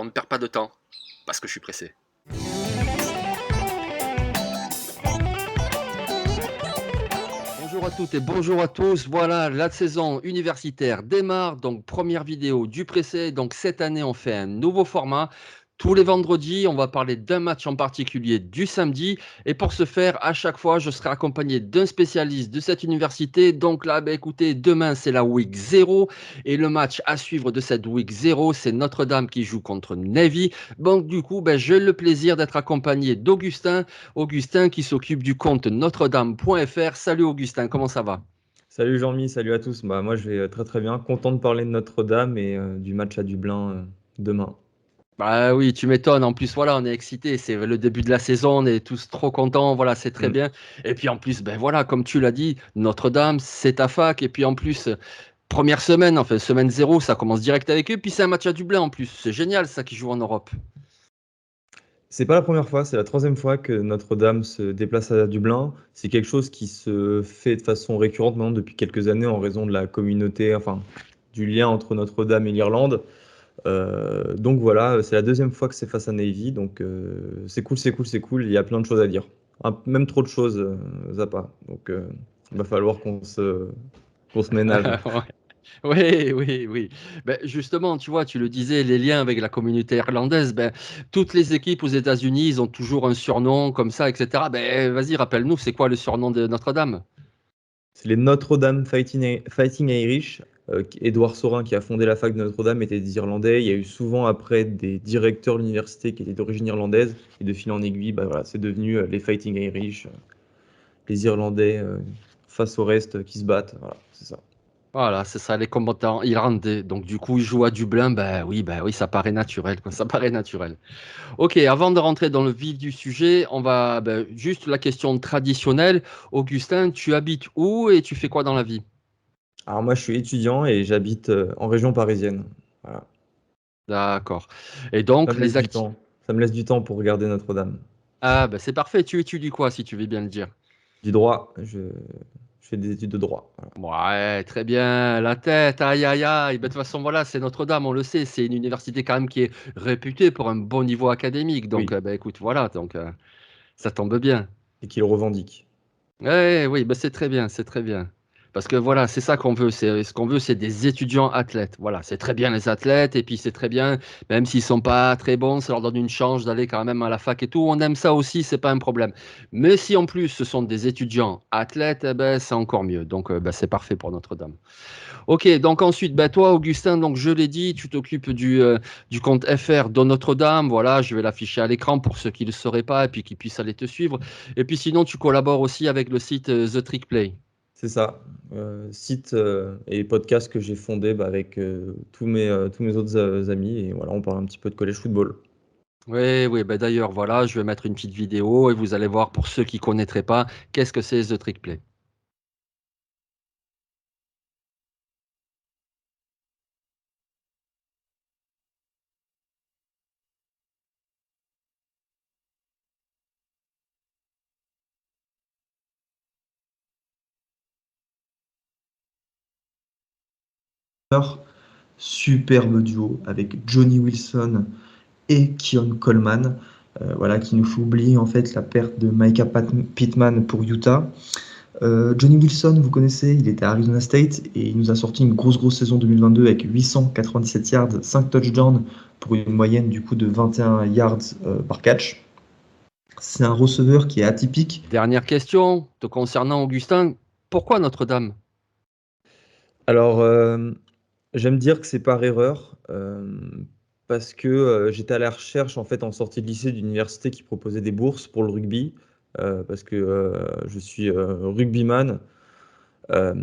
On ne perd pas de temps, parce que je suis pressé. Bonjour à toutes et bonjour à tous. Voilà, la saison universitaire démarre. Donc, première vidéo du pressé. Donc, cette année, on fait un nouveau format. Tous les vendredis, on va parler d'un match en particulier du samedi. Et pour ce faire, à chaque fois, je serai accompagné d'un spécialiste de cette université. Donc là, écoutez, demain, c'est la week 0. Et le match à suivre de cette week 0, c'est Notre-Dame qui joue contre Navy. Donc, du coup, j'ai le plaisir d'être accompagné d'Augustin. Augustin qui s'occupe du compte notre-dame.fr. Salut Augustin, comment ça va? Salut Jean-Mi, salut à tous. Moi je vais très très bien. Content de parler de Notre-Dame et du match à Dublin demain. Bah oui, tu m'étonnes. En plus, voilà, on est excités. C'est le début de la saison. On est tous trop contents. Voilà, c'est très Mm. bien. Et puis en plus, voilà, comme tu l'as dit, Notre-Dame, c'est ta fac. Et puis en plus, première semaine, enfin, semaine 0, ça commence direct avec eux. Puis c'est un match à Dublin en plus. C'est génial, ça, qui joue en Europe. C'est pas la première fois, c'est la troisième fois que Notre-Dame se déplace à Dublin. C'est quelque chose qui se fait de façon récurrente maintenant depuis quelques années en raison de la communauté, enfin du lien entre Notre-Dame et l'Irlande. Donc voilà, c'est la deuxième fois que c'est face à Navy, donc c'est cool, c'est cool, c'est cool. Il y a plein de choses à dire. Même trop de choses, Zappa. Donc il va falloir qu'on se ménage. Oui, oui, oui. Justement, tu vois, tu le disais, les liens avec la communauté irlandaise, toutes les équipes aux États-Unis, ils ont toujours un surnom comme ça, etc. Vas-y, rappelle-nous, c'est quoi le surnom de Notre-Dame? C'est les Notre-Dame Fighting Irish. Édouard Sorin, qui a fondé la fac de Notre-Dame, était des Irlandais. Il y a eu souvent après des directeurs de l'université qui étaient d'origine irlandaise. Et de fil en aiguille, voilà, c'est devenu les Fighting Irish, les Irlandais face au reste qui se battent. Voilà, c'est ça. Voilà, c'est ça, les combattants irlandais. Donc, du coup, ils jouent à Dublin. Ben oui, ça paraît naturel, quoi. Ça paraît naturel. Ok, avant de rentrer dans le vif du sujet, on va juste la question traditionnelle. Augustin, tu habites où et tu fais quoi dans la vie? Alors moi, je suis étudiant et j'habite en région parisienne. Voilà. D'accord. Et Ça donc, me laisse les du activités. temps. Ça me laisse du temps pour regarder Notre-Dame. Ah, c'est parfait. Tu étudies quoi, si tu veux bien le dire? Du droit, je fais des études de droit. Voilà. Ouais, très bien. La tête, aïe, aïe, aïe. De toute façon, voilà, c'est Notre-Dame, on le sait. C'est une université quand même qui est réputée pour un bon niveau académique. Donc, Oui, écoute, voilà, donc ça tombe bien. et qui le revendique. Ouais, oui, c'est très bien, c'est très bien. Parce que voilà, c'est ça qu'on veut. Ce qu'on veut, c'est des étudiants athlètes. Voilà, c'est très bien les athlètes, et puis c'est très bien, même s'ils sont pas très bons, ça leur donne une chance d'aller quand même à la fac et tout. On aime ça aussi, c'est pas un problème. Mais si en plus ce sont des étudiants athlètes, c'est encore mieux. Donc c'est parfait pour Notre-Dame. Ok, donc ensuite, toi, Augustin, donc je l'ai dit, tu t'occupes du compte FR de Notre-Dame. Voilà, je vais l'afficher à l'écran pour ceux qui ne le sauraient pas et puis qui puissent aller te suivre. Et puis sinon, tu collabores aussi avec le site The Trick Play. C'est ça. Site et podcast que j'ai fondé avec tous mes autres amis. Et voilà, on parle un petit peu de collège football. Oui, oui, d'ailleurs, voilà, je vais mettre une petite vidéo et vous allez voir pour ceux qui ne connaîtraient pas, qu'est-ce que c'est The Trick Play. Superbe duo avec Johnny Wilson et Keon Coleman, voilà, qui nous fait oublier en fait la perte de Micah Pittman pour Utah. Johnny Wilson, vous connaissez, il était à Arizona State et il nous a sorti une grosse saison 2022 avec 897 yards, 5 touchdowns pour une moyenne du coup de 21 yards par catch. C'est un receveur qui est atypique. Dernière question te concernant, Augustin, pourquoi Notre-Dame? Alors, j'aime dire que c'est par erreur, parce que j'étais à la recherche, en fait, en sortie de lycée, d'universités qui proposaient des bourses pour le rugby, parce que je suis rugbyman. Euh,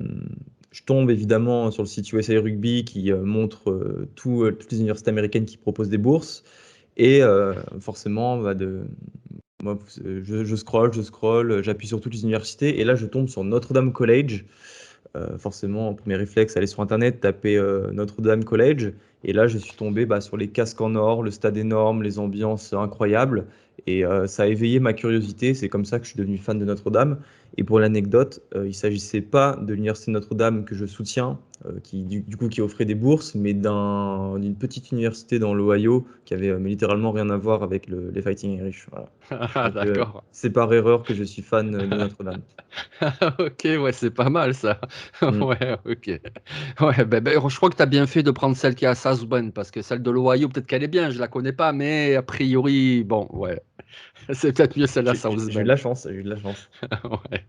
je tombe évidemment sur le site USA Rugby qui montre toutes les universités américaines qui proposent des bourses. Et forcément, moi, je scroll, j'appuie sur toutes les universités. Et là, je tombe sur Notre-Dame College. Forcément, premier réflexe, aller sur Internet, taper Notre-Dame College. Et là, je suis tombé sur les casques en or, le stade énorme, les ambiances incroyables. Et ça a éveillé ma curiosité. C'est comme ça que je suis devenu fan de Notre-Dame. Et pour l'anecdote, il ne s'agissait pas de l'Université Notre-Dame que je soutiens, qui du coup qui offrait des bourses, mais d'une petite université dans l'Ohio qui avait mais littéralement rien à voir avec les Fighting Irish. Voilà. Ah, Donc d'accord. c'est par erreur que je suis fan de Notre-Dame. Ok, ouais, c'est pas mal ça. Mm. Ouais, ok. Ouais, je crois que tu as bien fait de prendre celle qui est à South Bend, parce que celle de l'Ohio, peut-être qu'elle est bien, je la connais pas, mais a priori, bon, ouais, c'est peut-être mieux celle à South J'ai eu de Bend. la chance, j'ai eu de la chance. Ouais.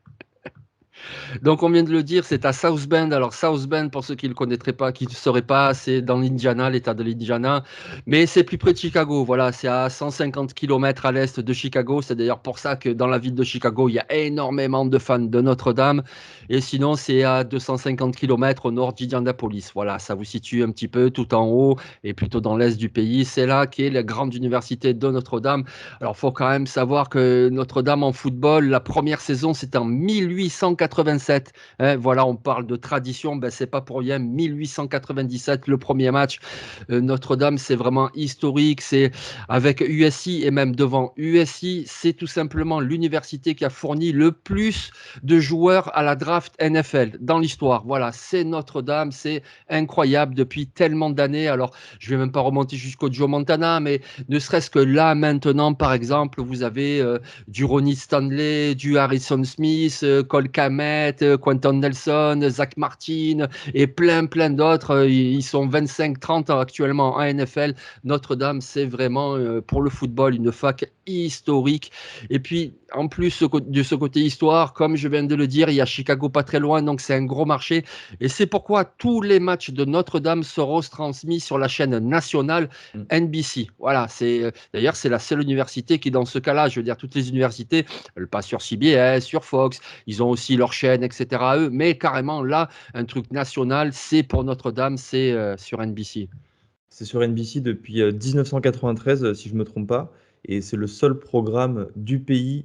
Donc, on vient de le dire, c'est à South Bend. Alors, South Bend, pour ceux qui ne le connaîtraient pas, qui ne sauraient pas, c'est dans l'Indiana, l'État de l'Indiana. Mais c'est plus près de Chicago. Voilà, c'est à 150 km à l'est de Chicago. C'est d'ailleurs pour ça que dans la ville de Chicago, il y a énormément de fans de Notre-Dame. Et sinon, c'est à 250 km au nord d'Indianapolis. Voilà, ça vous situe un petit peu tout en haut et plutôt dans l'est du pays. C'est là qu'est la grande université de Notre-Dame. Alors, il faut quand même savoir que Notre-Dame en football, la première saison, c'était en 1887. Hein, voilà, on parle de tradition, ben, c'est pas pour rien. 1897, le premier match. Notre-Dame, c'est vraiment historique. C'est avec USC et même devant USC, c'est tout simplement l'université qui a fourni le plus de joueurs à la draft NFL dans l'histoire. Voilà, c'est Notre-Dame, c'est incroyable depuis tellement d'années. Alors, je vais même pas remonter jusqu'au Joe Montana, mais ne serait-ce que là maintenant, par exemple, vous avez du Ronnie Stanley, du Harrison Smith, Cole Kmet, Quentin Nelson, Zach Martin et plein d'autres. Ils sont 25-30 actuellement en NFL. Notre-Dame, c'est vraiment pour le football une fac historique. Et puis, en plus de ce côté histoire, comme je viens de le dire, il y a Chicago pas très loin, donc c'est un gros marché. Et c'est pourquoi tous les matchs de Notre-Dame seront transmis sur la chaîne nationale Mm. NBC. Voilà, d'ailleurs c'est la seule université qui dans ce cas-là, je veux dire toutes les universités, elles passent sur CBS, sur Fox, ils ont aussi leur chaîne, etc. eux, mais carrément là, un truc national, c'est pour Notre-Dame, c'est sur NBC. C'est sur NBC depuis 1993, si je ne me trompe pas, et c'est le seul programme du pays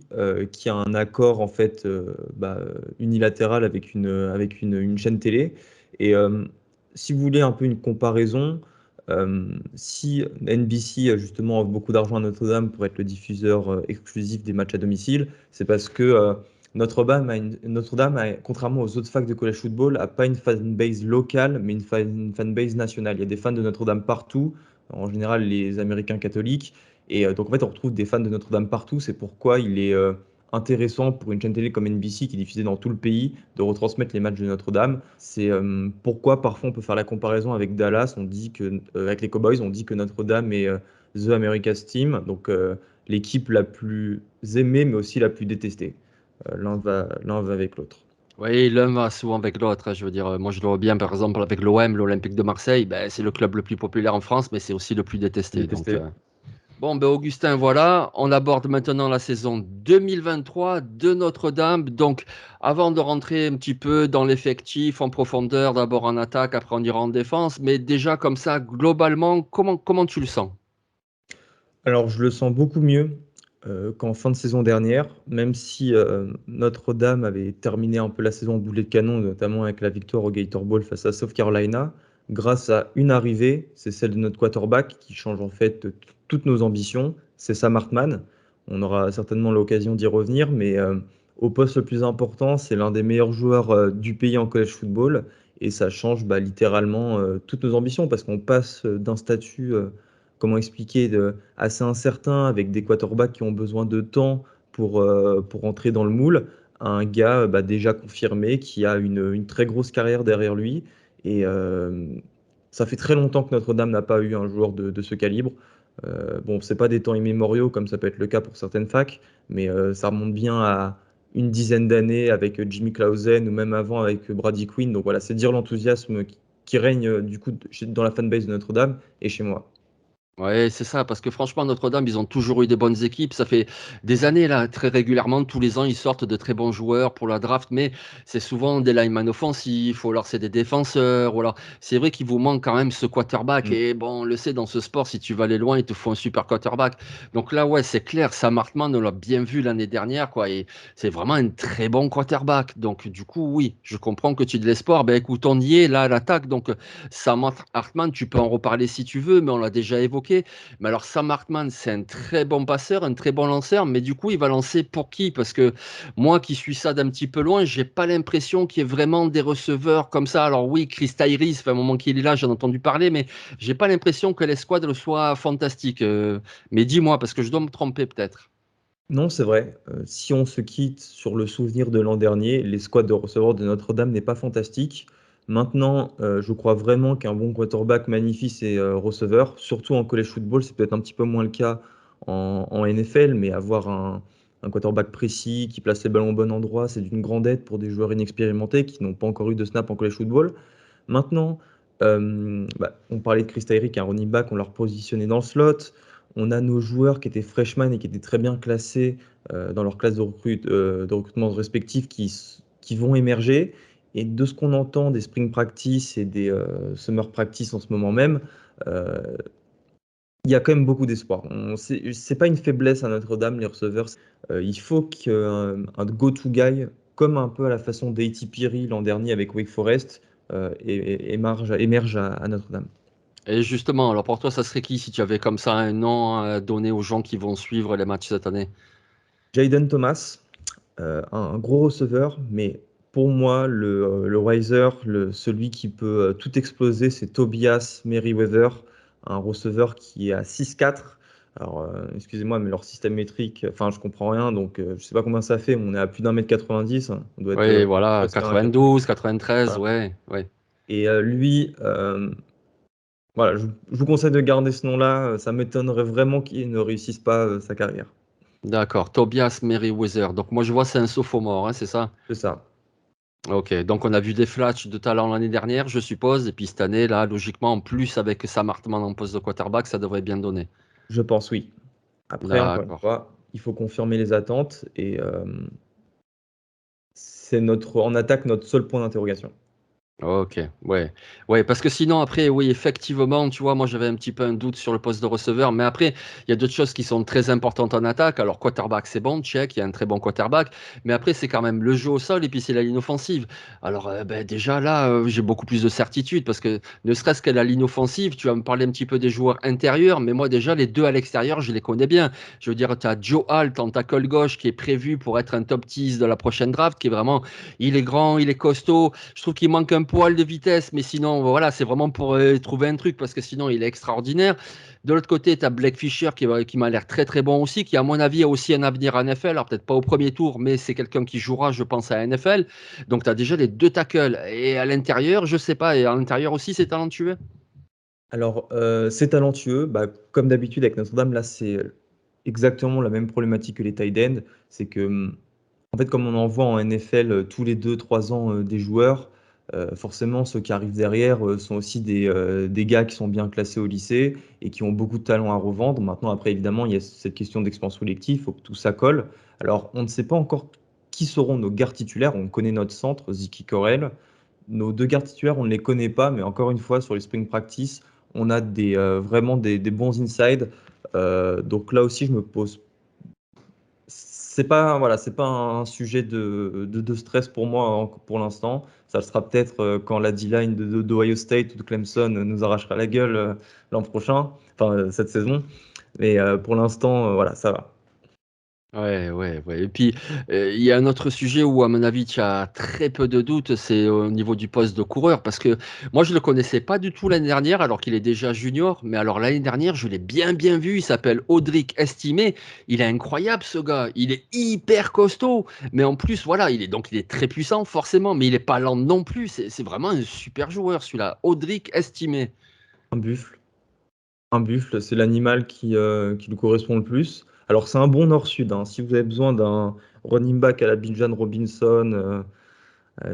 qui a un accord en fait unilatéral avec une chaîne télé. Et si vous voulez un peu une comparaison, si NBC justement offre beaucoup d'argent à Notre-Dame pour être le diffuseur exclusif des matchs à domicile, c'est parce que Notre-Dame, contrairement aux autres facs de college football, n'a pas une fanbase locale, mais une fanbase nationale. Il y a des fans de Notre-Dame partout, en général les Américains catholiques. Et donc en fait, on retrouve des fans de Notre-Dame partout. C'est pourquoi il est intéressant pour une chaîne télé comme NBC qui est diffusée dans tout le pays de retransmettre les matchs de Notre-Dame. C'est pourquoi parfois on peut faire la comparaison avec Dallas. On dit que avec les Cowboys, on dit que Notre-Dame est The America's Team, donc l'équipe la plus aimée mais aussi la plus détestée. L'un va avec l'autre. Oui, l'un va souvent avec l'autre, hein. Je veux dire, moi je le vois bien, par exemple, avec l'OM, l'Olympique de Marseille, ben, c'est le club le plus populaire en France, mais c'est aussi le plus détesté. Donc, Détesté. bon, ben, Augustin, voilà, on aborde maintenant la saison 2023 de Notre-Dame. Donc, avant de rentrer un petit peu dans l'effectif en profondeur, d'abord en attaque, après on ira en défense, mais déjà comme ça, globalement, comment tu le sens? Alors, je le sens beaucoup mieux qu'en fin de saison dernière, même si Notre-Dame avait terminé un peu la saison en boulet de canon, notamment avec la victoire au Gator Bowl face à South Carolina, grâce à une arrivée, c'est celle de notre quarterback qui change en fait toutes nos ambitions, c'est Sam Hartman. On aura certainement l'occasion d'y revenir, mais au poste le plus important, c'est l'un des meilleurs joueurs du pays en college football, et ça change littéralement toutes nos ambitions, parce qu'on passe d'un statut comment expliquer, assez incertain, avec des quarterbacks qui ont besoin de temps pour entrer dans le moule, à un gars déjà confirmé qui a une très grosse carrière derrière lui. Et ça fait très longtemps que Notre-Dame n'a pas eu un joueur de ce calibre. Bon, c'est pas des temps immémoriaux comme ça peut être le cas pour certaines facs, mais ça remonte bien à une dizaine d'années avec Jimmy Clausen ou même avant avec Brady Quinn. Donc voilà, c'est dire l'enthousiasme qui règne du coup dans la fanbase de Notre-Dame et chez moi. Ouais, c'est ça, parce que franchement, Notre-Dame, ils ont toujours eu des bonnes équipes. Ça fait des années, là, très régulièrement, tous les ans, ils sortent de très bons joueurs pour la draft, mais c'est souvent des linemen offensifs, ou alors c'est des défenseurs, ou alors c'est vrai qu'il vous manque quand même ce quarterback. Mm. Et bon, on le sait, dans ce sport, si tu veux aller loin, il te faut un super quarterback. Donc là, ouais, c'est clair, Sam Hartman, on l'a bien vu l'année dernière, quoi, et c'est vraiment un très bon quarterback. Donc, du coup, oui, je comprends que tu aies de l'espoir. Ben écoute, on y est, là, à l'attaque. Donc, Sam Hartman, tu peux en reparler si tu veux, mais on l'a déjà évoqué. Mais alors, Sam Hartman, c'est un très bon passeur, un très bon lanceur, mais du coup, il va lancer pour qui? Parce que moi qui suis ça d'un petit peu loin, j'ai pas l'impression qu'il y ait vraiment des receveurs comme ça. Alors oui, Chris Tyree, ça fait un moment qu'il est là, j'en ai entendu parler, mais j'ai pas l'impression que l'escouade soit fantastique. Mais dis-moi, parce que je dois me tromper peut-être. Non, c'est vrai. Si on se quitte sur le souvenir de l'an dernier, les squads de receveurs de Notre-Dame n'est pas fantastique. Maintenant, je crois vraiment qu'un bon quarterback magnifie ses receveurs, surtout en college football. C'est peut-être un petit peu moins le cas en NFL, mais avoir un quarterback précis qui place les ballons au bon endroit, c'est d'une grande aide pour des joueurs inexpérimentés qui n'ont pas encore eu de snap en college football. Maintenant, on parlait de Chris Tyree, qui est un running back, on l'a repositionné dans le slot. On a nos joueurs qui étaient freshmen et qui étaient très bien classés dans leur classe de recrutement respectif qui vont émerger. Et de ce qu'on entend des spring practice et des summer practice en ce moment même, euh, il y a quand même beaucoup d'espoir. C'est pas une faiblesse à Notre-Dame, les receveurs. Il faut qu'un go-to guy, comme un peu à la façon d'A.T. Piri l'an dernier avec Wake Forest, émerge à Notre-Dame. Et justement, alors pour toi, ça serait qui si tu avais comme ça un nom à donner aux gens qui vont suivre les matchs cette année? Jaden Thomas, un gros receveur, mais pour moi, le riser, celui qui peut tout exploser, c'est Tobias Merriweather, un receveur qui est à 6'4". Alors, excusez-moi, mais leur système métrique, enfin, je comprends rien, donc je sais pas combien ça fait, mais on est à plus d'1m90, on doit être Oui, voilà, presque à 1m90. 92, 93, Voilà. ouais, ouais. Et lui, voilà, je vous conseille de garder ce nom-là, ça m'étonnerait vraiment qu'il ne réussisse pas sa carrière. D'accord, Tobias Merriweather. Donc moi je vois c'est un sophomore, hein, c'est ça? C'est ça, Ok, donc on a vu des flashs de talent l'année dernière, je suppose, et puis cette année, là, logiquement, en plus avec Sam Hartman en poste de quarterback, ça devrait bien donner. je pense, oui. Après, encore une D'accord. fois, il faut confirmer les attentes et c'est en attaque notre seul point d'interrogation. OK, ouais. Ouais, parce que sinon après, oui, effectivement, tu vois, moi j'avais un petit peu un doute sur le poste de receveur, mais après, il y a d'autres choses qui sont très importantes en attaque. Alors, quarterback, c'est bon, check, il y a un très bon quarterback, mais après, c'est quand même le jeu au sol et puis c'est la ligne offensive. Alors, ben, déjà là, j'ai beaucoup plus de certitude parce que ne serait-ce que la ligne offensive, tu vas me parler un petit peu des joueurs intérieurs, mais moi déjà, les deux à l'extérieur, je les connais bien. Je veux dire, tu as Joe Alt en tackle gauche qui est prévu pour être un top 10 de la prochaine draft, qui est vraiment, il est grand, il est costaud. Je trouve qu'il manque un poil de vitesse, mais sinon, voilà, c'est vraiment pour trouver un truc parce que sinon, il est extraordinaire. De l'autre côté, tu as Blake Fisher qui m'a l'air très très bon aussi, qui, à mon avis, a aussi un avenir à NFL. Alors, peut-être pas au premier tour, mais c'est quelqu'un qui jouera, je pense, à NFL. Donc, tu as déjà les deux tackles. Et à l'intérieur, je sais pas. Et à l'intérieur aussi, c'est talentueux. Alors, c'est talentueux, comme d'habitude avec Notre-Dame, là, c'est exactement la même problématique que les tight ends. C'est que, en fait, comme on en voit en NFL tous les 2 3 ans des joueurs, forcément, ceux qui arrivent derrière sont aussi des gars qui sont bien classés au lycée et qui ont beaucoup de talent à revendre. Maintenant, après, évidemment, il y a cette question d'expérience collective, il faut que tout ça colle. Alors, on ne sait pas encore qui seront nos gardes titulaires. On connaît notre centre, Ziki Corel. Nos deux gardes titulaires, on ne les connaît pas, mais encore une fois, sur les spring practice, on a vraiment des bons inside. Donc là aussi, je me pose. C'est pas un sujet de stress pour moi pour l'instant. Ça le sera peut-être quand la D-line d'Ohio State ou de Clemson nous arrachera la gueule l'an prochain, enfin cette saison. Mais pour l'instant, voilà, ça va. Ouais, ouais, ouais. Et puis, il y a un autre sujet où, à mon avis, tu as très peu de doutes, c'est au niveau du poste de coureur. Parce que moi, je ne le connaissais pas du tout l'année dernière, alors qu'il est déjà junior. Mais alors, l'année dernière, je l'ai bien, bien vu. Il s'appelle Audric Estimé. Il est incroyable, ce gars. Il est hyper costaud. Mais en plus, voilà, il est très puissant, forcément. Mais il n'est pas lent non plus. C'est vraiment un super joueur, celui-là. Audric Estimé. Un buffle. Un buffle, c'est l'animal qui lui correspond le plus. Alors, c'est un bon nord-sud, hein. Si vous avez besoin d'un running back à la Bijan Robinson,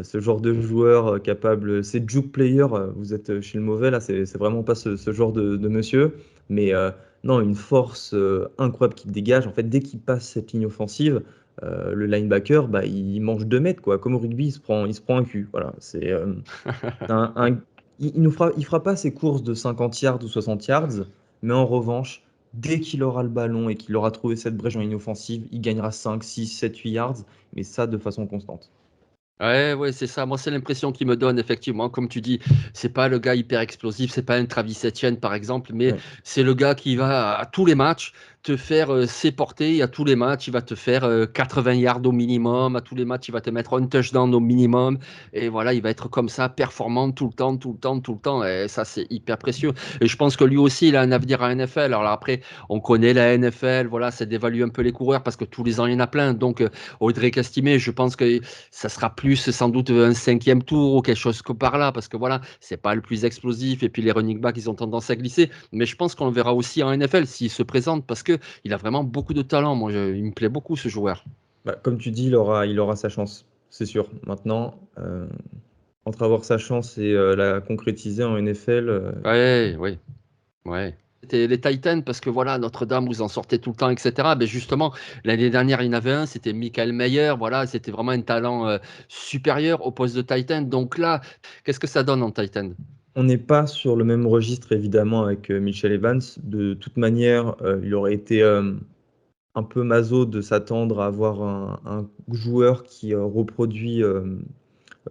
ce genre de joueur capable, c'est juke player, vous êtes chez le mauvais, là, c'est vraiment pas ce genre de monsieur. Mais non, une force incroyable qu'il dégage. En fait, dès qu'il passe cette ligne offensive, le linebacker, bah, il mange 2 mètres, quoi. Comme au rugby, il se prend un cul. Voilà, c'est il fera pas ses courses de 50 yards ou 60 yards, mais en revanche, dès qu'il aura le ballon et qu'il aura trouvé cette brèche en ligne offensive, il gagnera 5, 6, 7, 8 yards, mais ça de façon constante. Ouais, ouais, c'est ça. Moi, c'est l'impression qu'il me donne, effectivement. Comme tu dis, c'est pas le gars hyper explosif, c'est pas un Travis Etienne, par exemple, mais Ouais. c'est le gars qui va à tous les matchs te faire ses portées. À tous les matchs, il va te faire 80 yards au minimum. À tous les matchs, il va te mettre un touchdown au minimum. Et voilà, il va être comme ça, performant tout le temps, tout le temps, tout le temps. Et ça, c'est hyper précieux. Et je pense que lui aussi, il a un avenir à NFL. Alors là, après, on connaît la NFL. Voilà, c'est d'évaluer un peu les coureurs parce que tous les ans, il y en a plein. Donc, Audrey Castimé, je pense que ça sera plus sans doute un 5e tour ou quelque chose que par là, parce que voilà, c'est pas le plus explosif, et puis les running backs, ils ont tendance à glisser, mais je pense qu'on le verra aussi en NFL s'il se présente, parce que il a vraiment beaucoup de talent. Moi, il me plaît beaucoup, ce joueur. Bah, comme tu dis, il aura sa chance, c'est sûr. Maintenant, entre avoir sa chance et la concrétiser en NFL, Ouais, ouais, ouais. C'était les Titans, parce que voilà, Notre-Dame, vous en sortez tout le temps, etc. Mais justement, l'année dernière, il y en avait un, c'était Michael Mayer. Voilà, c'était vraiment un talent supérieur au poste de Titan. Donc là, qu'est-ce que ça donne en Titan? on n'est pas sur le même registre, évidemment, avec Mitchell Evans. De toute manière, il aurait été un peu maso de s'attendre à avoir un joueur qui reproduit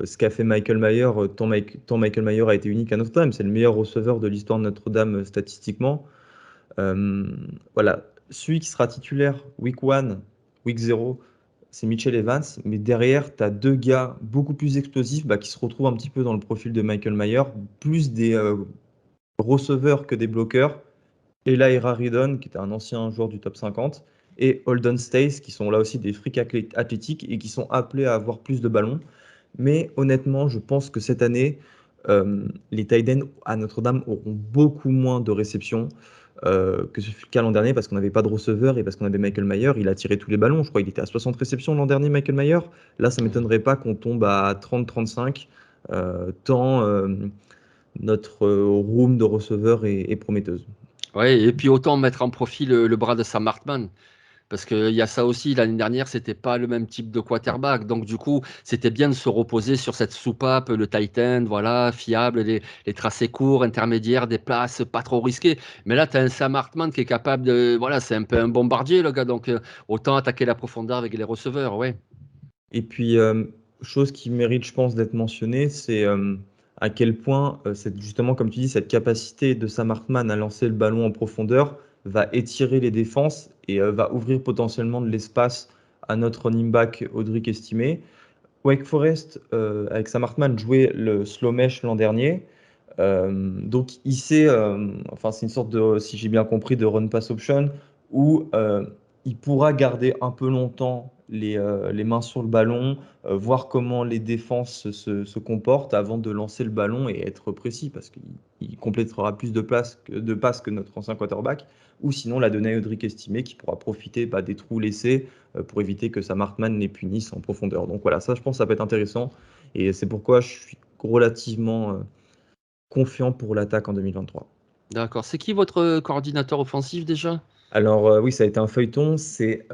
ce qu'a fait Michael Mayer, tant Michael Mayer a été unique à Notre-Dame. C'est le meilleur receveur de l'histoire de Notre-Dame statistiquement. Euh, voilà, celui qui sera titulaire week 1, week 0, c'est Mitchell Evans. Mais derrière, tu as deux gars beaucoup plus explosifs bah, qui se retrouvent un petit peu dans le profil de Michael Mayer, plus des receveurs que des bloqueurs. Eli Raridon, qui était un ancien joueur du top 50, et Holden Stace, qui sont là aussi des frics athlétiques et qui sont appelés à avoir plus de ballons. Mais honnêtement, je pense que cette année, les tight ends à Notre-Dame auront beaucoup moins de réceptions que ce fut le cas l'an dernier parce qu'on n'avait pas de receveur et parce qu'on avait Michael Mayer. Il a tiré tous les ballons. Je crois qu'il était à 60 réceptions l'an dernier, Michael Mayer. Là, ça ne m'étonnerait pas qu'on tombe à 30-35, tant notre room de receveurs est prometteuse. Ouais, et puis autant mettre en profit le bras de Sam Hartman. Parce qu'il y a ça aussi, l'année dernière, c'était pas le même type de Ouais. quarterback. Donc, du coup, c'était bien de se reposer sur cette soupape, le Titan, voilà, fiable, les tracés courts, intermédiaires, des places pas trop risquées. Mais là, tu as un Sam Hartman qui est capable de. Voilà, c'est un peu un bombardier, le gars. Donc, autant attaquer la profondeur avec les receveurs, ouais. Et puis, chose qui mérite, je pense, d'être mentionnée, c'est à quel point, justement, comme tu dis, cette capacité de Sam Hartman à lancer le ballon en profondeur va étirer les défenses et va ouvrir potentiellement de l'espace à notre running back Audric Estimé. Wake Forest, avec Sam Hartman, jouait le slow mesh l'an dernier. Donc, il sait, enfin, c'est une sorte de, si j'ai bien compris, de run pass option où il pourra garder un peu longtemps les mains sur le ballon, voir comment les défenses se comportent avant de lancer le ballon et être précis parce qu'il complétera plus de passes que notre ancien quarterback. Ou sinon, la donner à Audric Estimé qui pourra profiter bah, des trous laissés pour éviter que Sam Hartman les punisse en profondeur. Donc voilà, ça, je pense, ça peut être intéressant. Et c'est pourquoi je suis relativement confiant pour l'attaque en 2023. D'accord. C'est qui votre coordinateur offensif déjà? Alors oui, ça a été un feuilleton. C'est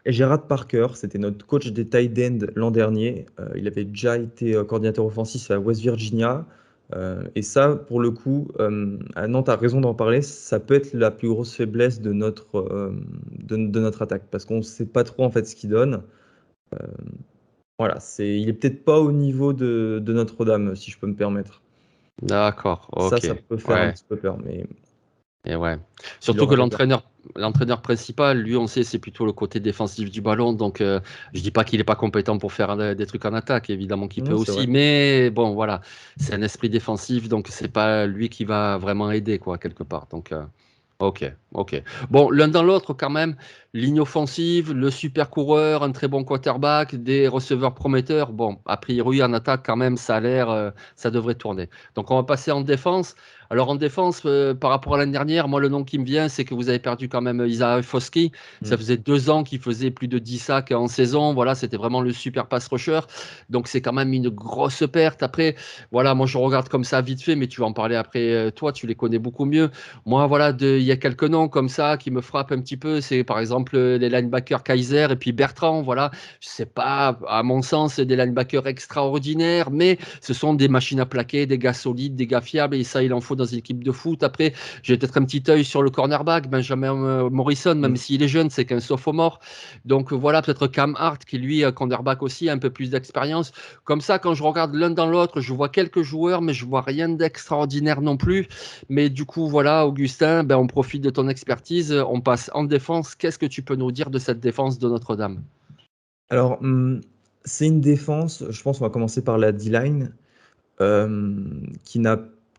Gerard Parker, c'était notre coach des tight end l'an dernier. Il avait déjà été coordinateur offensif à West Virginia. Et ça, pour le coup, non, tu as raison d'en parler, ça peut être la plus grosse faiblesse de notre attaque, parce qu'on ne sait pas trop en fait ce qu'il donne. Voilà, il est peut-être pas au niveau de Notre-Dame, si je peux me permettre. D'accord, ok. Ça peut faire un Ouais. petit peu peur, mais Et ouais. il Surtout que aura les armes. l'entraîneur principal, lui, on sait, c'est plutôt le côté défensif du ballon. Donc, je dis pas qu'il est pas compétent pour faire des trucs en attaque, évidemment qu'il peut Non, c'est aussi. vrai. Mais bon, voilà, c'est un esprit défensif, donc c'est pas lui qui va vraiment aider, quoi, quelque part. Donc, Ok, ok. Bon, l'un dans l'autre quand même, ligne offensive, le super coureur, un très bon quarterback, des receveurs prometteurs. Bon, a priori en attaque quand même, ça a l'air, ça devrait tourner. Donc on va passer en défense. Alors en défense, par rapport à l'année dernière, moi le nom qui me vient, c'est que vous avez perdu quand même Isaiah Foskey. Ça Mm. faisait 2 ans qu'il faisait plus de 10 sacs en saison. Voilà, c'était vraiment le super pass rusher. Donc c'est quand même une grosse perte. Après, voilà, moi je regarde comme ça vite fait, mais tu vas en parler après. Toi, tu les connais beaucoup mieux. Moi, voilà, il y a quelques noms comme ça qui me frappent un petit peu. C'est par exemple les linebackers Kaiser et puis Bertrand. Voilà, c'est pas, à mon sens, des linebackers extraordinaires, mais ce sont des machines à plaquer, des gars solides, des gars fiables. Et ça, il en faut dans une équipe de foot. Après, j'ai peut-être un petit œil sur le cornerback, Benjamin Morrison, même Mm. s'il est jeune, c'est qu'un sophomore. Donc voilà, peut-être Cam Hart qui lui, cornerback aussi, a un peu plus d'expérience. Comme ça, quand je regarde l'un dans l'autre, je vois quelques joueurs, mais je vois rien d'extraordinaire non plus. Mais du coup, voilà, Augustin, ben, on profite de ton expertise. On passe en défense. Qu'est-ce que tu peux nous dire de cette défense de Notre-Dame? Alors, c'est une défense, je pense qu'on va commencer par la D-line, qui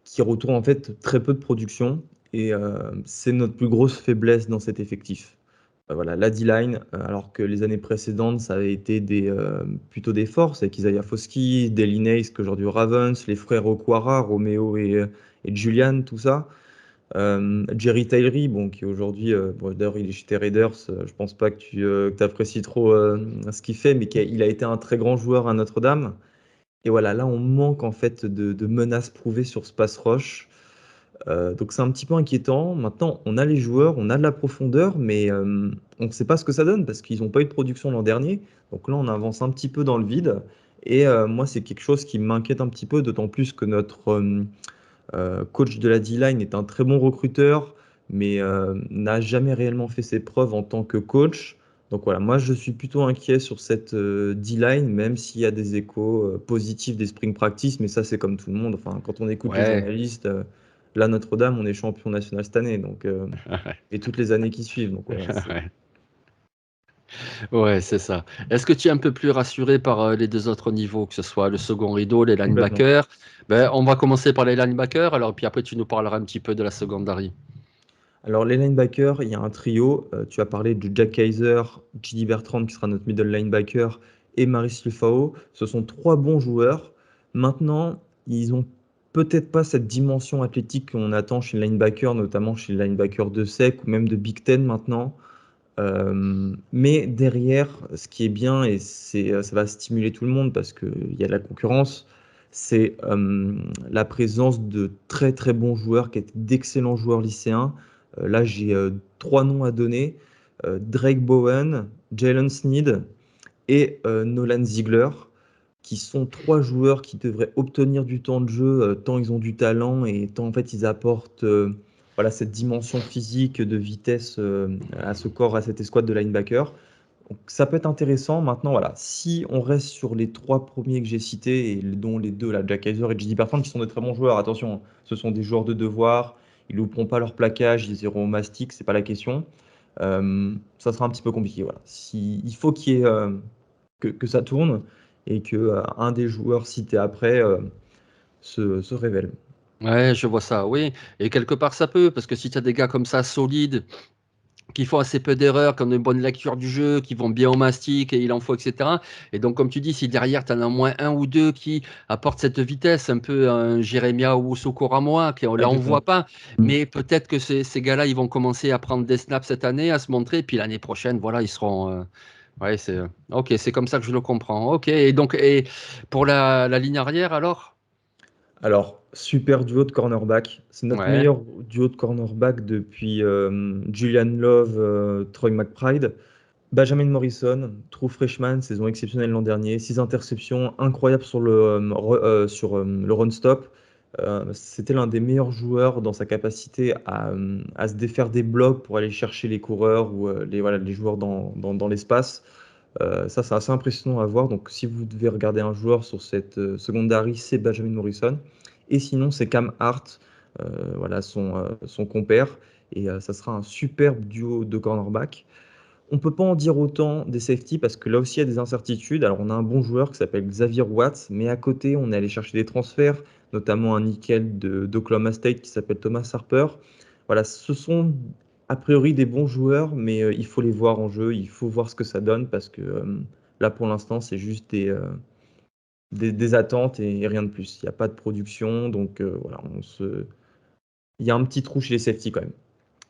qui retourne en fait très peu de production et c'est notre plus grosse faiblesse dans cet effectif. Voilà, la D-line, alors que les années précédentes, ça avait été plutôt des forces avec Isaiah Foskey, Deli Nace, qu'aujourd'hui au Ravens, les frères Okwara, Romeo et Julian, tout ça. Jerry Tyree, bon, qui aujourd'hui, bon, d'ailleurs, il est chez tes Raiders. Je pense pas que tu apprécies trop ce qu'il fait, mais il a été un très grand joueur à Notre-Dame. Et voilà, là, on manque en fait de menaces prouvées sur ce pass rush. Donc c'est un petit peu inquiétant. Maintenant, on a les joueurs, on a de la profondeur, mais on ne sait pas ce que ça donne parce qu'ils n'ont pas eu de production l'an dernier. Donc là, on avance un petit peu dans le vide. Et moi, c'est quelque chose qui m'inquiète un petit peu, d'autant plus que notre coach de la D-line est un très bon recruteur, mais n'a jamais réellement fait ses preuves en tant que coach. Donc voilà, moi je suis plutôt inquiet sur cette D-line, même s'il y a des échos positifs des spring practice, mais ça c'est comme tout le monde. Enfin, quand on écoute les Ouais, journalistes, là Notre-Dame, on est champion national cette année, donc et toutes les années qui suivent. Donc voilà, ouais, ouais, c'est ça. Est-ce que tu es un peu plus rassuré par les deux autres niveaux, que ce soit le second rideau, les complètement. linebackers? Ben, on va commencer par les linebackers, alors puis après tu nous parleras un petit peu de la secondary. Alors les linebackers, il y a un trio. Tu as parlé de Jack Kaiser, J.D. Bertrand qui sera notre middle linebacker et Maris Lufao. Ce sont trois bons joueurs. Maintenant, ils ont peut-être pas cette dimension athlétique qu'on attend chez le linebacker, notamment chez le linebacker de sec ou même de Big Ten maintenant. Mais derrière, ce qui est bien, et ça va stimuler tout le monde parce qu'il y a de la concurrence, c'est la présence de très très bons joueurs, qui étaient d'excellents joueurs lycéens. Là, j'ai trois noms à donner. Drake Bowen, Jalen Sneed et Nolan Ziegler, qui sont trois joueurs qui devraient obtenir du temps de jeu, tant ils ont du talent et tant en fait ils apportent voilà, cette dimension physique de vitesse à ce corps, à cette escouade de linebacker. Donc, ça peut être intéressant. Maintenant, voilà, si on reste sur les trois premiers que j'ai cités, et dont les deux, là, Jack Kaiser et J.D. Bertrand, qui sont des très bons joueurs, attention, ce sont des joueurs de devoir, ils ne louperont pas leur plaquage, ils iront au mastic, c'est pas la question. Ça sera un petit peu compliqué. Voilà. Il faut qu'il y ait, que ça tourne et que un des joueurs cités après se révèle. Ouais, je vois ça, oui. Et quelque part, ça peut, parce que si tu as des gars comme ça, solides, qui font assez peu d'erreurs, qui ont une bonne lecture du jeu, qui vont bien au mastic et il en faut, etc. Et donc, comme tu dis, si derrière, tu en as au moins un ou deux qui apportent cette vitesse, un peu un Jérémia ou Sokoramoa, qui là, on voit Exactement. pas, Mm. mais peut-être que ces gars-là, ils vont commencer à prendre des snaps cette année, à se montrer, puis l'année prochaine, voilà, ils seront. Ouais, ok, c'est comme ça que je le comprends. Ok, et donc, et pour la ligne arrière, alors? Alors, super duo de cornerback. C'est notre Ouais, meilleur duo de cornerback depuis Julian Love, Troy McBride. Benjamin Morrison, true freshman, saison exceptionnelle l'an dernier. 6 interceptions, incroyable sur le run stop. C'était l'un des meilleurs joueurs dans sa capacité à se défaire des blocs pour aller chercher les coureurs ou voilà, les joueurs dans l'espace. Ça, c'est assez impressionnant à voir. Donc, si vous devez regarder un joueur sur cette secondary, c'est Benjamin Morrison. Et sinon, c'est Cam Hart, voilà, son compère. Et ça sera un superbe duo de cornerback. On ne peut pas en dire autant des safety parce que là aussi, il y a des incertitudes. Alors, on a un bon joueur qui s'appelle Xavier Watts, mais à côté, on est allé chercher des transferts, notamment un nickel d'Oklahoma State qui s'appelle Thomas Harper. voilà, ce sont a priori des bons joueurs, mais il faut les voir en jeu, il faut voir ce que ça donne parce que là, pour l'instant, c'est juste des attentes et rien de plus. Il n'y a pas de production, donc voilà, il y a un petit trou chez les safety quand même.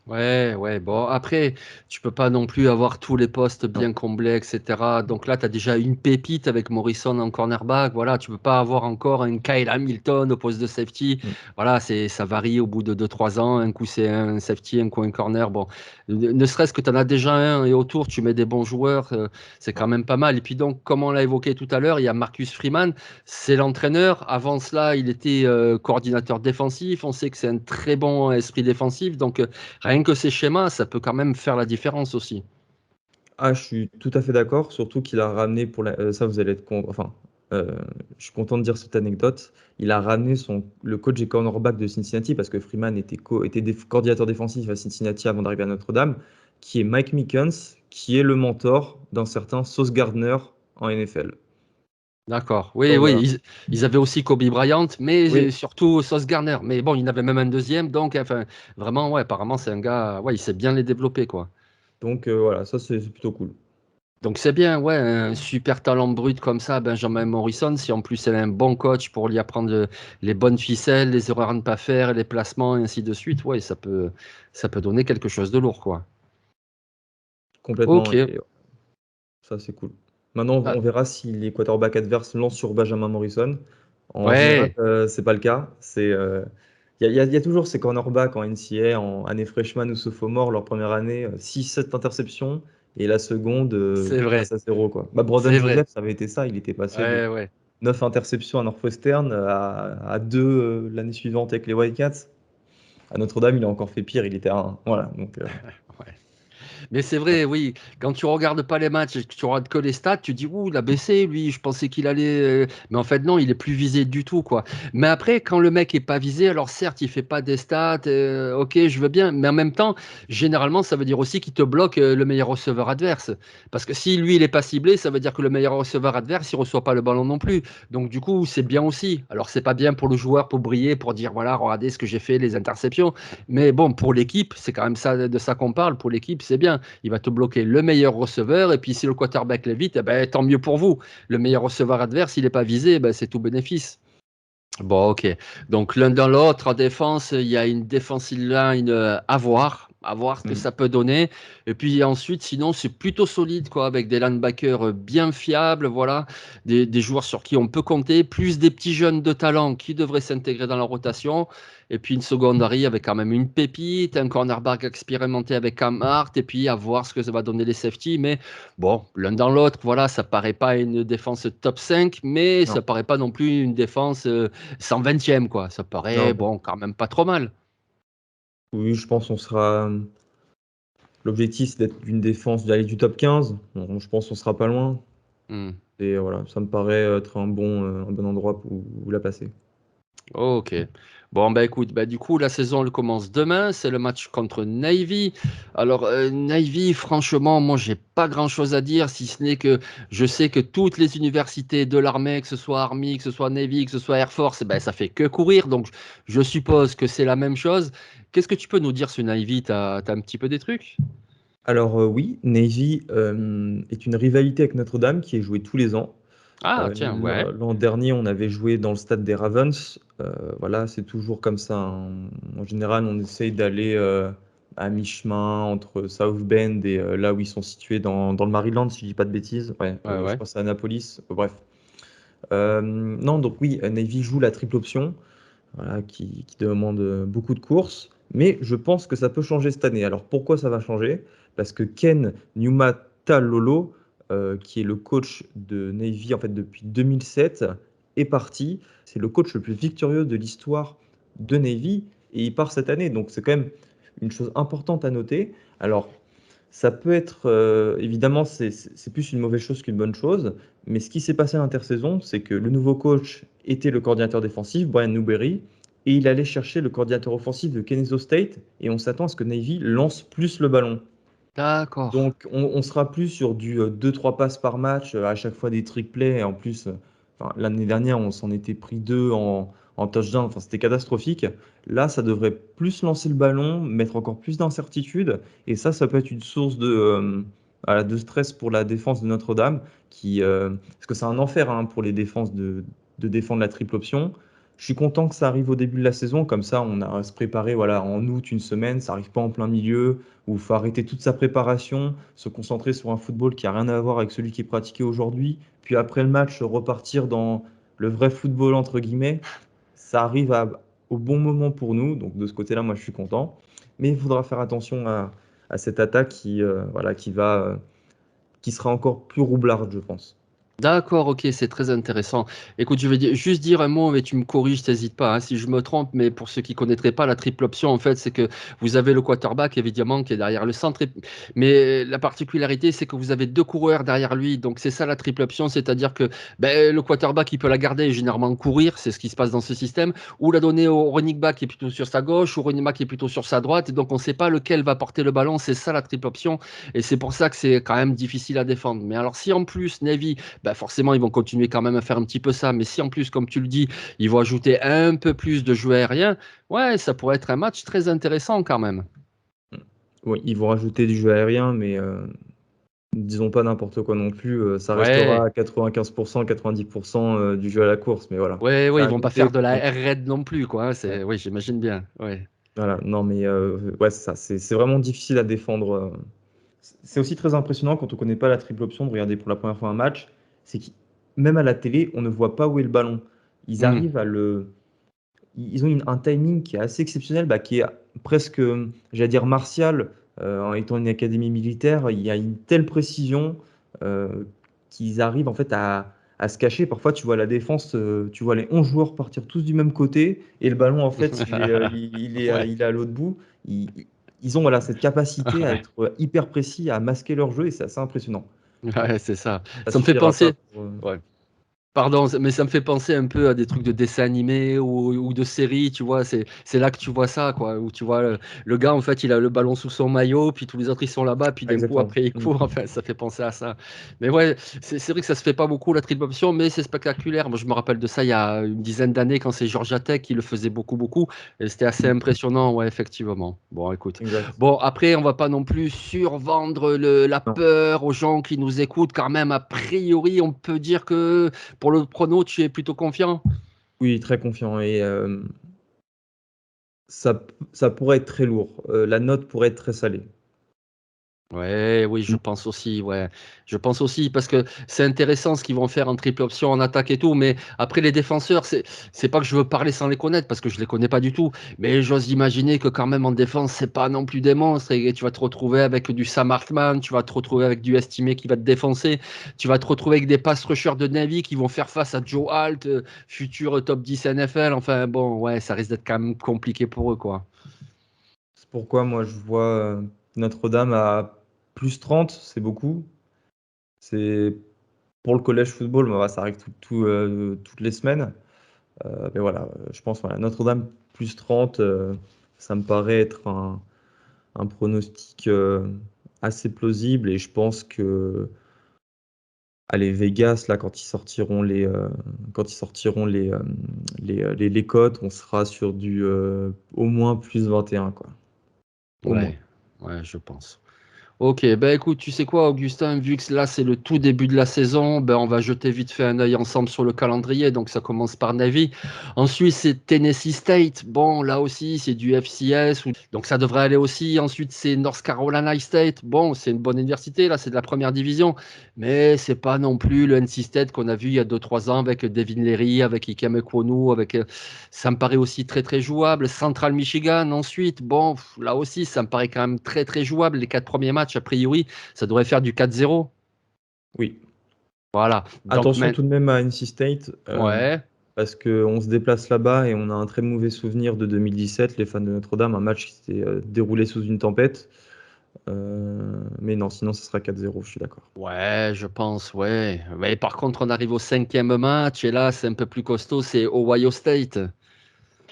Ouais, ouais, bon, après, tu peux pas non plus avoir tous les postes Non. bien comblés, etc. Donc là, tu as déjà une pépite avec Morrison en cornerback. Voilà, tu peux pas avoir encore un Kyle Hamilton au poste de safety. Mm. Voilà, ça varie au bout de 2 3 ans. Un coup, c'est un safety, un coup, un corner. Bon, ne serait-ce que tu en as déjà un et autour, tu mets des bons joueurs, c'est quand même pas mal. Et puis donc, comme on l'a évoqué tout à l'heure, il y a Marcus Freeman, c'est l'entraîneur. Avant cela, il était coordinateur défensif. On sait que c'est un très bon esprit défensif. Donc, rien que ces schémas, ça peut quand même faire la différence aussi. Ah, je suis tout à fait d'accord, surtout qu'il a ramené ça, vous allez être enfin, je suis content de dire cette anecdote. Il a ramené le coach et cornerback de Cincinnati parce que Freeman était coordinateur défensif à Cincinnati avant d'arriver à Notre-Dame, qui est Mike Mickens, qui est le mentor d'un certain Sauce Gardner en NFL. D'accord. Oui, Donc oui, voilà. ils avaient aussi Kobe Bryant, mais Oui, surtout Sauce Gardner. Mais bon, il y en avait même un deuxième, donc enfin, vraiment, ouais, apparemment, c'est un gars, ouais, il sait bien les développer, quoi. donc voilà, ça c'est plutôt cool. Donc c'est bien, ouais, un super talent brut comme ça, Benjamin Morrison, si en plus elle a un bon coach pour lui apprendre les bonnes ficelles, les erreurs à ne pas faire, les placements, et ainsi de suite, ouais, ça peut donner quelque chose de lourd, quoi. Complètement, Ok. et ça c'est cool. Maintenant, Ah, on verra si les quarterbacks adverses lancent sur Benjamin Morrison. En général, ouais, c'est pas le cas. Il y a toujours ces cornerbacks en NCAA, en année freshman ou sophomore, leur première année, 6-7 interceptions, et la seconde, c'est tu vrai, passes à zéro, quoi. Bah, Brandon c'est vrai. Joseph, ça avait été ça. Il était passé de Ouais, ouais. 9 interceptions à Northwestern à 2 l'année suivante avec les Wildcats. À Notre-Dame, il a encore fait pire. Il était à 1. Voilà. Donc, Ouais. Mais c'est vrai, oui, quand tu regardes pas les matchs et que tu regardes que les stats, tu dis, ouh, il a baissé, lui, je pensais qu'il allait. Mais en fait, non, il est plus visé du tout, quoi. Mais après, quand le mec est pas visé, alors certes, il fait pas des stats, ok, je veux bien, mais en même temps, généralement, ça veut dire aussi qu'il te bloque le meilleur receveur adverse. Parce que si lui, il est pas ciblé, ça veut dire que le meilleur receveur adverse, il reçoit pas le ballon non plus. Donc, du coup, c'est bien aussi. Alors, c'est pas bien pour le joueur pour briller, pour dire, voilà, regardez ce que j'ai fait, les interceptions. Mais bon, pour l'équipe, c'est quand même ça, de ça qu'on parle. Pour l'équipe, c'est bien. Il va te bloquer le meilleur receveur. Et puis, si le quarterback l'est vite, eh ben, tant mieux pour vous. Le meilleur receveur adverse, il n'est pas visé, eh ben, c'est tout bénéfice. Bon, ok. Donc, l'un dans l'autre, en défense, il y a une defensive line à voir ce que hmm. ça peut donner. Et puis ensuite, sinon, c'est plutôt solide, quoi, avec des linebackers bien fiables, voilà, des joueurs sur qui on peut compter, plus des petits jeunes de talent qui devraient s'intégrer dans la rotation. Et puis une secondary avec quand même une pépite, un cornerback expérimenté avec Cam Hart, et puis à voir ce que ça va donner les safety. Mais bon, l'un dans l'autre, voilà, ça paraît pas une défense top 5, mais ça Non. paraît pas non plus une défense 120e, quoi. Ça paraît, Non. bon, quand même pas trop mal. Oui, je pense qu'on sera. L'objectif, c'est d'être d'une défense, d'aller du top 15. Bon, je pense qu'on sera pas loin. Hmm. Et voilà, ça me paraît être un bon endroit où la placer. Ok. Bon, bah écoute, bah, du coup, la saison elle commence demain. C'est le match contre Navy. Alors, Navy, franchement, moi, j'ai pas grand-chose à dire, si ce n'est que je sais que toutes les universités de l'armée, que ce soit Army, que ce soit Navy, que ce soit Air Force, eh ben, ça fait que courir. Donc, je suppose que c'est la même chose. Qu'est-ce que tu peux nous dire sur Navy? T'as un petit peu des trucs? Alors oui, Navy est une rivalité avec Notre-Dame qui est jouée tous les ans. Ah, tiens, ouais. L'an dernier, on avait joué dans le stade des Ravens. Voilà, c'est toujours comme ça, hein. En général, on essaye d'aller à mi-chemin entre South Bend et là où ils sont situés dans le Maryland, si je dis pas de bêtises. Ouais, Ouais, je ouais. crois que c'est Annapolis. Bref. Non, donc oui, Navy joue la triple option, voilà, qui demande beaucoup de courses. Mais je pense que ça peut changer cette année. Alors pourquoi ça va changer? Parce que Ken Niumatalolo, qui est le coach de Navy en fait depuis 2007, est parti. C'est le coach le plus victorieux de l'histoire de Navy et il part cette année. Donc c'est quand même une chose importante à noter. Alors ça peut être, évidemment, c'est plus une mauvaise chose qu'une bonne chose, mais ce qui s'est passé à l'intersaison, c'est que le nouveau coach était le coordinateur défensif, Brian Newberry, et il allait chercher le coordinateur offensif de Kennesaw State, et on s'attend à ce que Navy lance plus le ballon. D'accord. Donc on sera plus sur du 2-3 passes par match, à chaque fois des trick plays, et en plus, enfin, l'année dernière, on s'en était pris deux en touchdown, enfin, c'était catastrophique. Là, ça devrait plus lancer le ballon, mettre encore plus d'incertitude. Et ça peut être une source voilà, de stress pour la défense de Notre-Dame, parce que c'est un enfer hein, pour les défenses de défendre la triple option. Je suis content que ça arrive au début de la saison, comme ça on a à se préparer voilà, en août, une semaine, ça arrive pas en plein milieu, où il faut arrêter toute sa préparation, se concentrer sur un football qui a rien à voir avec celui qui est pratiqué aujourd'hui, puis après le match, repartir dans le vrai football, entre guillemets. Ça arrive au bon moment pour nous, donc de ce côté-là, moi je suis content. Mais il faudra faire attention à cette attaque voilà, qui sera encore plus roublarde, je pense. D'accord, ok, c'est très intéressant. Écoute, je vais juste dire un mot, mais tu me corriges, t'hésites pas, hein, si je me trompe, mais pour ceux qui connaîtraient pas la triple option, en fait, c'est que vous avez le quarterback, évidemment, qui est derrière le centre, mais la particularité, c'est que vous avez deux coureurs derrière lui, donc c'est ça la triple option, c'est-à-dire que ben, le quarterback, il peut la garder et généralement courir, c'est ce qui se passe dans ce système, ou la donner au running back qui est plutôt sur sa gauche, ou au running back qui est plutôt sur sa droite, et donc on ne sait pas lequel va porter le ballon, c'est ça la triple option, et c'est pour ça que c'est quand même difficile à défendre. Mais alors, si en plus, Navy bah forcément, ils vont continuer quand même à faire un petit peu ça. Mais si en plus, comme tu le dis, ils vont ajouter un peu plus de jeux aériens, ouais, ça pourrait être un match très intéressant quand même. Oui, ils vont rajouter du jeu aérien, mais disons pas n'importe quoi non plus. Ça restera Ouais, à 95%, 90% du jeu à la course, mais voilà. ouais, ouais, Ça ils vont pas faire ajouter, de la air raid non plus, quoi, hein. ouais. Oui, j'imagine bien. Ouais. Voilà, non, mais ouais, c'est ça. C'est vraiment difficile à défendre. C'est aussi très impressionnant quand on connaît pas la triple option de regarder pour la première fois un match. C'est que même à la télé, on ne voit pas où est le ballon. Ils Hmm. arrivent à le. Ils ont un timing qui est assez exceptionnel, bah, qui est presque, j'allais dire, martial. En étant une académie militaire, il y a une telle précision euh, qu'ils arrivent en fait à se cacher. Parfois, tu vois la défense, tu vois les 11 joueurs partir tous du même côté, et le ballon, en fait, Ouais. il est à l'autre bout. Ils, ils ont voilà, cette capacité à Ouais. être hyper précis, à masquer leur jeu, et c'est assez impressionnant. Ouais, c'est ça. Ça Ça me fait suffira pas penser. pour. Ouais. Pardon, mais ça me fait penser un peu à des trucs de dessin animé ou de série, tu vois. C'est là que tu vois ça, quoi. Où tu vois le gars, en fait, il a le ballon sous son maillot, puis tous les autres, ils sont là-bas, puis d'un coup, Exactement. après, il Mm. court. Enfin, ça fait penser à ça. Mais ouais, c'est vrai que ça se fait pas beaucoup, la triple option, mais c'est spectaculaire. Moi, je me rappelle de ça il y a une dizaine d'années, quand c'est Georgia Tech qui le faisait beaucoup, beaucoup. Et c'était assez Mm. impressionnant, ouais, effectivement. Bon, écoute. Exact. Bon, après, on va pas non plus survendre la Non. peur aux gens qui nous écoutent. Quand même, a priori, on peut dire que pour le prono, tu es plutôt confiant? Oui, très confiant. Et ça pourrait être très lourd. La note pourrait être très salée. Ouais, oui, je Mm. pense aussi, ouais. Je pense aussi parce que c'est intéressant ce qu'ils vont faire en triple option, en attaque et tout, mais après les défenseurs, c'est pas que je veux parler sans les connaître parce que je les connais pas du tout, mais j'ose imaginer que quand même en défense, c'est pas non plus des monstres et tu vas te retrouver avec du Sam Hartman, tu vas te retrouver avec du estimé qui va te défoncer, tu vas te retrouver avec des pass rushers de Navy qui vont faire face à Joe Alt, futur top 10 NFL. Enfin bon, ouais, ça risque d'être quand même compliqué pour eux, quoi. C'est pourquoi moi je vois Notre-Dame à plus 30, c'est beaucoup. C'est pour le collège football, mais voilà, ça arrive toutes les semaines. Mais voilà, je pense voilà, Notre-Dame plus 30, ça me paraît être un pronostic assez plausible et je pense que allez, Vegas, là, quand ils sortiront les cotes, on sera sur du au moins plus 21, quoi. Au moins. Ouais, ouais, je pense. Ok, ben écoute, tu sais quoi, Augustin, vu que là c'est le tout début de la saison, ben on va jeter vite fait un œil ensemble sur le calendrier. Donc ça commence par Navy. Ensuite c'est Tennessee State. Bon, là aussi c'est du FCS, donc ça devrait aller aussi. Ensuite c'est North Carolina State. Bon, c'est une bonne université, là c'est de la première division, mais c'est pas non plus le NC State qu'on a vu il y a 2 3 ans avec Devin Leary, avec Ikem Ekwonu, avec ça me paraît aussi très très jouable. Central Michigan ensuite, bon, là aussi ça me paraît quand même très très jouable. Les 4 premiers matchs, a priori, ça devrait faire du 4-0. Oui. Voilà. Donc, Attention tout de même à NC State, ouais, parce qu'on se déplace là-bas et on a un très mauvais souvenir de 2017, les fans de Notre-Dame, un match qui s'était déroulé sous une tempête. Mais non, sinon ce sera 4-0, je suis d'accord. ouais, je pense, ouais. Mais par contre, on arrive au 5e match et là, c'est un peu plus costaud, c'est Ohio State.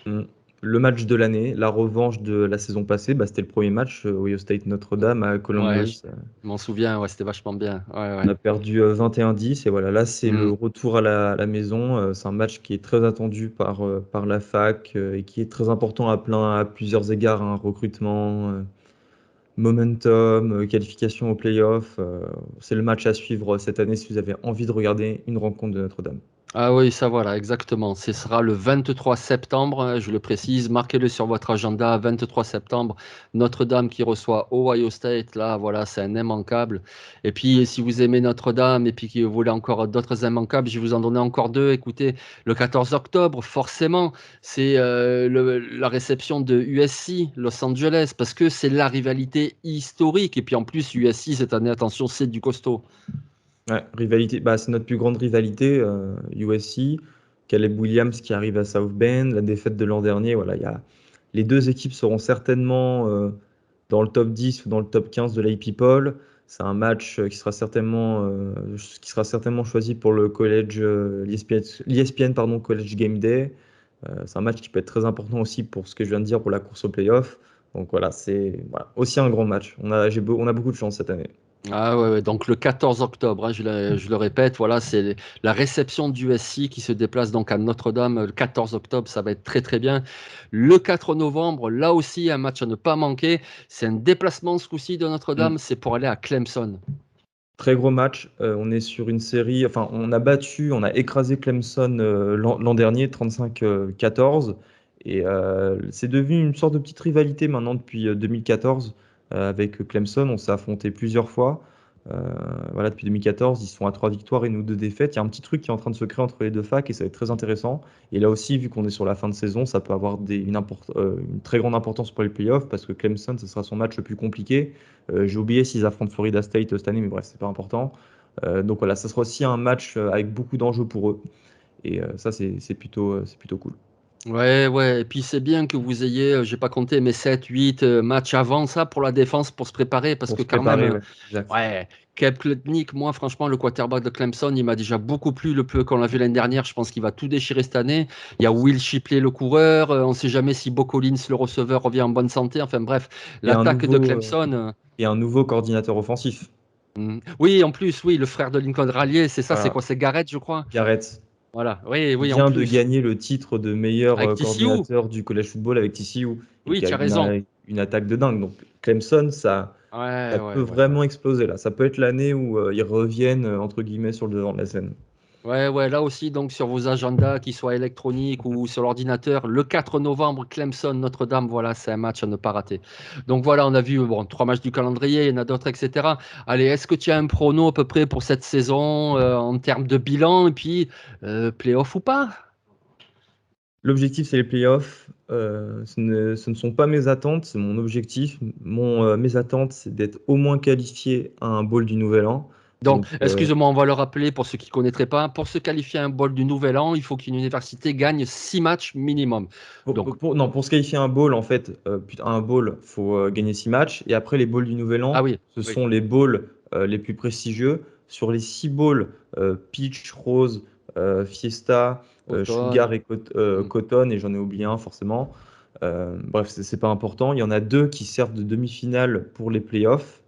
Mm. le match de l'année, la revanche de la saison passée, c'était le premier match, Ohio State Notre-Dame à Ouais, Columbus. je m'en souviens, ouais, c'était vachement bien. Ouais, On ouais. a perdu 21-10 et voilà, là c'est le retour à la maison. C'est un match qui est très attendu par la fac et qui est très important à plusieurs égards, hein, recrutement, momentum, qualification au playoff. C'est le match à suivre cette année si vous avez envie de regarder une rencontre de Notre-Dame. Ah oui, ça voilà, exactement. Ce sera le 23 septembre, je le précise, marquez-le sur votre agenda, 23 septembre, Notre-Dame qui reçoit Ohio State, là voilà, c'est un immanquable. Et puis si vous aimez Notre-Dame et puis que vous voulez encore d'autres immanquables, je vais vous en donner encore deux. Écoutez, le 14 octobre, forcément, c'est la réception de USC, Los Angeles, parce que c'est la rivalité historique. Et puis en plus, USC cette année, attention, c'est du costaud. Ouais, rivalité, c'est notre plus grande rivalité, USC. Caleb Williams qui arrive à South Bend, la défaite de l'an dernier. Voilà, les deux équipes seront certainement dans le top 10 ou dans le top 15 de l'AP Poll. C'est un match qui sera certainement choisi pour le college, l'ESPN, pardon, College Game Day. C'est un match qui peut être très important aussi pour ce que je viens de dire pour la course au playoff. Donc voilà, c'est aussi un grand match. On a beaucoup de chance cette année. Ah ouais, ouais, donc le 14 octobre, hein, je le répète, voilà, c'est la réception du SC qui se déplace donc à Notre-Dame le 14 octobre, ça va être très très bien. Le 4 novembre, là aussi, un match à ne pas manquer, c'est un déplacement ce coup-ci de Notre-Dame, c'est pour aller à Clemson. Très gros match. On est sur une série. Enfin, on a écrasé Clemson l'an dernier, 35-14. Et c'est devenu une sorte de petite rivalité maintenant depuis 2014 avec Clemson. On s'est affronté plusieurs fois. Voilà, depuis 2014, ils sont à 3 victoires et nous 2 défaites. Il y a un petit truc qui est en train de se créer entre les deux facs et ça va être très intéressant. Et là aussi, vu qu'on est sur la fin de saison, ça peut avoir une très grande importance pour les playoffs parce que Clemson, ce sera son match le plus compliqué. J'ai oublié s'ils affrontent Florida State cette année, mais bref, c'est pas important. Donc voilà, ça sera aussi un match avec beaucoup d'enjeux pour eux. Et ça, c'est plutôt cool. Ouais, ouais, et puis c'est bien que vous ayez, j'ai pas compté, mais 7, 8 matchs avant ça pour la défense, pour se préparer, parce Pour que se quand même, préparer, ouais, exact. ouais, Caleb Klutnik, moi franchement, le quarterback de Clemson, il m'a déjà beaucoup plu, le peu qu'on l'a vu l'année dernière, je pense qu'il va tout déchirer cette année. Il y a Will Shipley, le coureur, on ne sait jamais si Bo Collins, le receveur, revient en bonne santé, enfin bref, Et un l'attaque de nouveau, Clemson. et un nouveau coordinateur offensif. Oui, en plus, oui, le frère de Lincoln Rallier, c'est ça, c'est Voilà, quoi, c'est Garrett, je crois. Garrett. Voilà, oui, Il oui, en vient de plus. gagner le titre de meilleur Avec TCU, coordinateur du college football avec TCU et oui, qui a tu as raison. une attaque de dingue. Donc Clemson, Ouais, ça ouais, peut ouais, ouais. vraiment exploser là. Ça peut être l'année où ils reviennent entre guillemets sur le devant de la scène. Ouais, ouais, là aussi, donc sur vos agendas, qu'ils soient électroniques ou sur l'ordinateur, le 4 novembre, Clemson, Notre-Dame, voilà, c'est un match à ne pas rater. Donc voilà, on a vu bon, 3 matchs du calendrier, il y en a d'autres, etc. Allez, est-ce que tu as un prono à peu près pour cette saison en termes de bilan et puis playoff ou pas? L'objectif, c'est les playoffs. Ce ne sont pas mes attentes, c'est mon objectif. Mes attentes, c'est d'être au moins qualifié à un bowl du Nouvel An. Donc, Donc, excusez-moi, on va le rappeler pour ceux qui ne connaîtraient pas. Pour se qualifier à un bowl du Nouvel An, il faut qu'une université gagne 6 matchs minimum. Donc, non, pour se qualifier à un bowl, en fait, un bowl, il faut gagner 6 matchs. Et après, les bowls du Nouvel ah An, oui, ce oui, sont les bowls les plus prestigieux. Sur les 6 bowls, Peach, Rose, Fiesta, Sugar automne. et Hmm. Cotton, et j'en ai oublié un forcément. Bref, c'est pas important. Il y en a 2 qui servent de demi-finale pour les playoffs.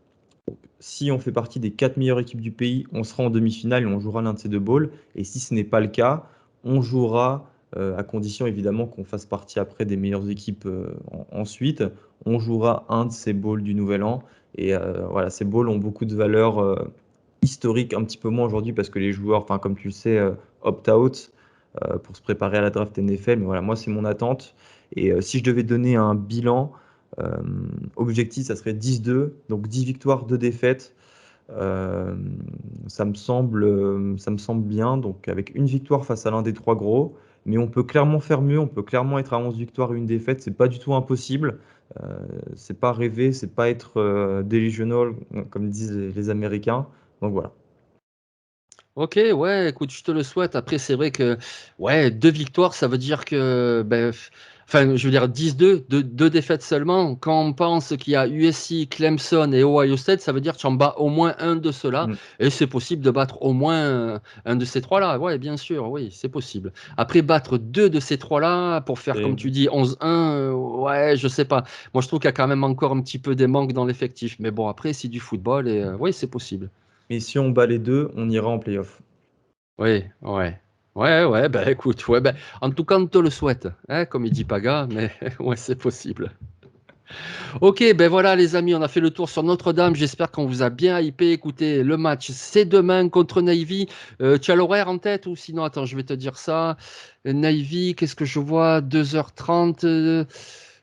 Si on fait partie des 4 meilleures équipes du pays, on sera en demi-finale et on jouera l'un de ces 2 bowls. Et si ce n'est pas le cas, on jouera, à condition évidemment qu'on fasse partie après des meilleures équipes ensuite, on jouera un de ces bowls du Nouvel An. Et voilà, ces bowls ont beaucoup de valeur historique, un petit peu moins aujourd'hui parce que les joueurs, enfin comme tu le sais, opt-out pour se préparer à la draft NFL. Mais voilà, moi c'est mon attente. Et si je devais donner un bilan, euh, objectif, ça serait 10-2, donc 10 victoires, 2 défaites. Euh, ça me semble bien, donc avec une victoire face à l'un des 3 gros, mais on peut clairement faire mieux, on peut clairement être à 11 victoires et une défaite, c'est pas du tout impossible. C'est pas rêver, c'est pas être delusional, comme disent les Américains. Donc voilà. Ok, ouais, écoute, je te le souhaite. Après, c'est vrai que, ouais, 2 victoires, ça veut dire que, ben, Enfin, je veux dire 10-2, deux défaites seulement. Quand on pense qu'il y a USC, Clemson et Ohio State, ça veut dire que tu en bats au moins un de ceux-là. Et c'est possible de battre au moins un de ces trois-là. Oui, bien sûr, oui, c'est possible. Après, battre deux de ces trois-là pour faire, comme tu dis, 11-1, ouais, je sais pas. Moi, je trouve qu'il y a quand même encore un petit peu des manques dans l'effectif. Mais bon, après, c'est du football et oui, c'est possible. Mais si on bat les deux, on ira en playoff. Oui, ouais. Ouais, ben écoute, ouais, ben, en tout cas, on te le souhaite, hein, comme il dit Paga, mais ouais, c'est possible. Ok, ben voilà les amis, on a fait le tour sur Notre-Dame. J'espère qu'on vous a bien hypé. Écoutez, le match, c'est demain contre Navy. Tu as l'horaire en tête ou sinon, attends, je vais te dire ça. Navy, qu'est-ce que je vois? 2h30.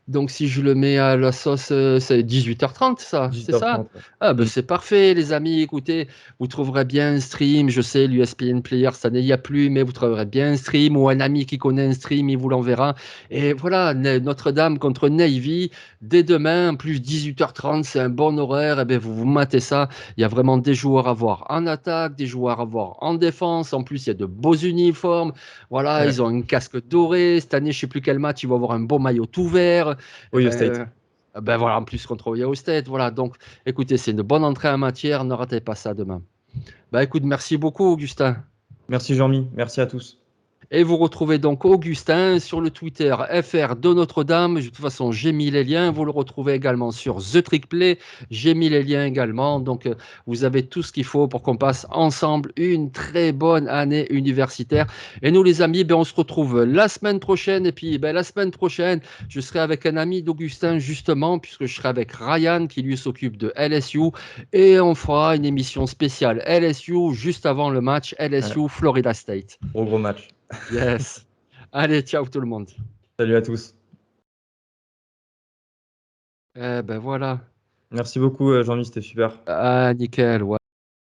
Donc si je le mets à la sauce, c'est 18h30 ça, c'est ça? 18h30. Ah ben c'est parfait les amis. Écoutez, vous trouverez bien un stream. Je sais, l'USPN Player, ça n'y a plus, mais vous trouverez bien un stream ou un ami qui connaît un stream, il vous l'enverra. Et voilà, Notre-Dame contre Navy. Dès demain, plus 18h30, c'est un bon horaire. Et bien, vous matez ça. Il y a vraiment des joueurs à voir en attaque, des joueurs à voir en défense. En plus, il y a de beaux uniformes. Voilà, Ouais. ils ont un casque doré. Cette année, je ne sais plus quel match, ils vont avoir un beau maillot tout vert. Ohio State. Ben voilà, en plus contre Ohio State. Voilà, donc écoutez, c'est une bonne entrée en matière. Ne ratez pas ça demain. Ben écoute, merci beaucoup, Augustin. Merci Jean-Mi, merci à tous. Et vous retrouvez donc Augustin sur le Twitter FR de Notre-Dame. De toute façon, j'ai mis les liens. Vous le retrouvez également sur The Trick Play. J'ai mis les liens également. Donc, vous avez tout ce qu'il faut pour qu'on passe ensemble une très bonne année universitaire. Et nous, les amis, ben, on se retrouve la semaine prochaine. Et puis, ben, la semaine prochaine, je serai avec un ami d'Augustin, justement, puisque je serai avec Ryan, qui lui s'occupe de LSU. Et on fera une émission spéciale LSU juste avant le match LSU Florida State. Gros match. Yes. Allez, ciao tout le monde. Salut à tous. Eh ben voilà. Merci beaucoup Jean-Mi, c'était super. Ah, nickel. Ouais.